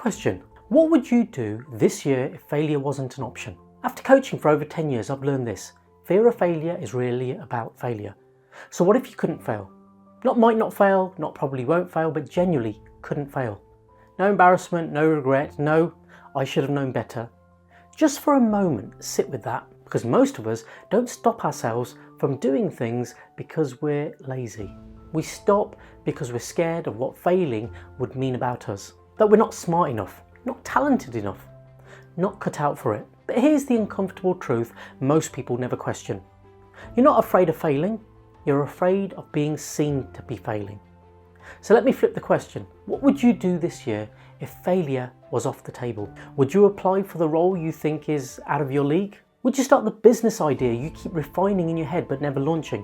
question. What would you do this year if failure wasn't an option? After coaching for over 10 years, I've learned this. Fear of failure is really about failure. So what if you couldn't fail? Not might not fail, not probably won't fail, but genuinely couldn't fail. No embarrassment, no regret, no, I should have known better. Just for a moment, sit with that, because most of us don't stop ourselves from doing things because we're lazy. We stop because we're scared of what failing would mean about us. That we're not smart enough, not talented enough, not cut out for it. But here's the uncomfortable truth most people never question. You're not afraid of failing, you're afraid of being seen to be failing. So let me flip the question. What would you do this year if failure was off the table? Would you apply for the role you think is out of your league? Would you start the business idea you keep refining in your head but never launching?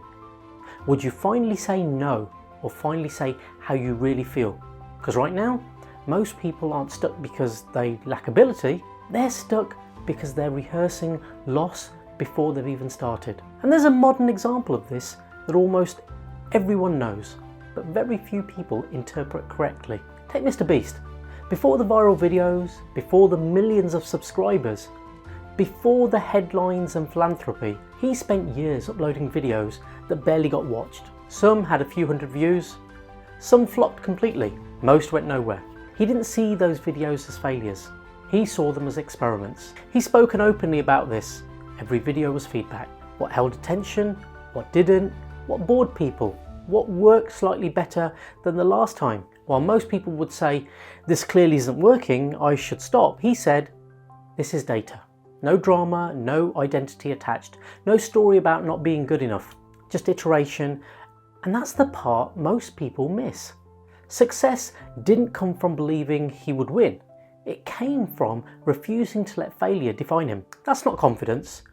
Would you finally say no, or finally say how you really feel? Because right now, most people aren't stuck because they lack ability, they're stuck because they're rehearsing loss before they've even started. And there's a modern example of this that almost everyone knows, but very few people interpret correctly. Take Mr. Beast. Before the viral videos, before the millions of subscribers, before the headlines and philanthropy, he spent years uploading videos that barely got watched. Some had a few hundred views, some flopped completely, most went nowhere. He didn't see those videos as failures, he saw them as experiments. He's spoken openly about this. Every video was feedback. What held attention, what didn't, what bored people, what worked slightly better than the last time. While most people would say, this clearly isn't working, I should stop, he said, this is data. No drama, no identity attached, no story about not being good enough, just iteration. And that's the part most people miss. Success didn't come from believing he would win. It came from refusing to let failure define him. That's not confidence,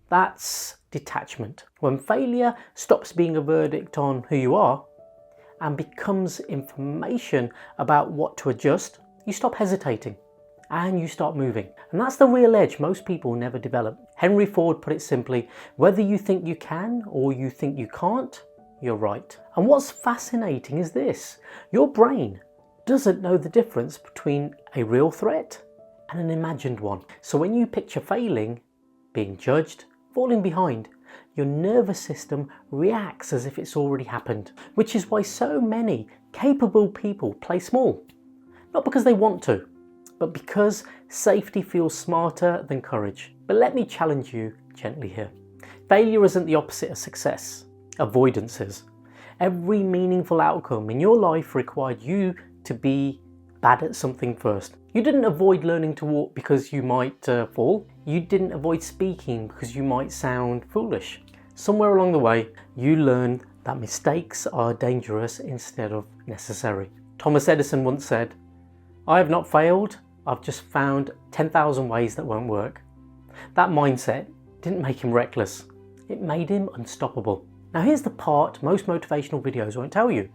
that's detachment. When failure stops being a verdict on who you are and becomes information about what to adjust, you stop hesitating and you start moving. And that's the real edge most people never develop. Henry Ford put it simply, whether you think you can or you think you can't, you're right. And what's fascinating is this, your brain doesn't know the difference between a real threat and an imagined one. So when you picture failing, being judged, falling behind, your nervous system reacts as if it's already happened, which is why so many capable people play small. Not because they want to, but because safety feels smarter than courage. But let me challenge you gently here. Failure isn't the opposite of success. Avoidance is. Every meaningful outcome in your life required you to be bad at something first. You didn't avoid learning to walk because you might fall. You didn't avoid speaking because you might sound foolish. Somewhere along the way, you learned that mistakes are dangerous instead of necessary. Thomas Edison once said, I have not failed, I've just found 10,000 ways that won't work. That mindset didn't make him reckless, it made him unstoppable. Now here's the part most motivational videos won't tell you.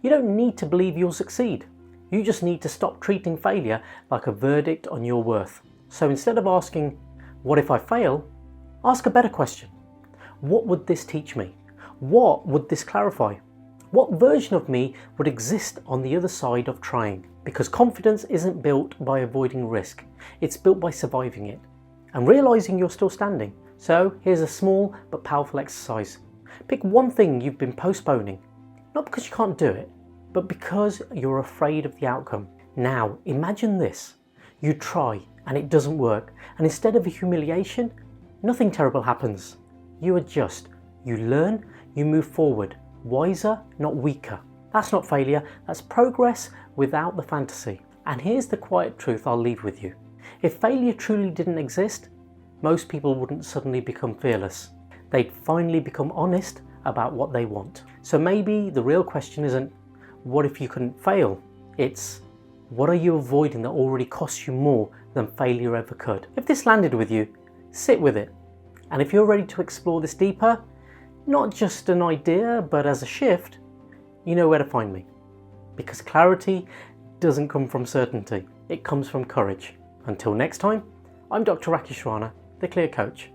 You don't need to believe you'll succeed. You just need to stop treating failure like a verdict on your worth. So instead of asking, what if I fail? Ask a better question. What would this teach me? What would this clarify? What version of me would exist on the other side of trying? Because confidence isn't built by avoiding risk. It's built by surviving it and realizing you're still standing. So here's a small but powerful exercise. Pick one thing you've been postponing, not because you can't do it, but because you're afraid of the outcome. Now imagine this. You try and it doesn't work, and instead of a humiliation, nothing terrible happens. You adjust, you learn, you move forward, wiser, not weaker. That's not failure, that's progress without the fantasy. And here's the quiet truth I'll leave with you. If failure truly didn't exist, most people wouldn't suddenly become fearless. They'd finally become honest about what they want. So maybe the real question isn't, what if you couldn't fail? It's, what are you avoiding that already costs you more than failure ever could? If this landed with you, sit with it. And if you're ready to explore this deeper, not just an idea, but as a shift, you know where to find me. Because clarity doesn't come from certainty, it comes from courage. Until next time, I'm Dr. Rakesh Rana, the Clear Coach.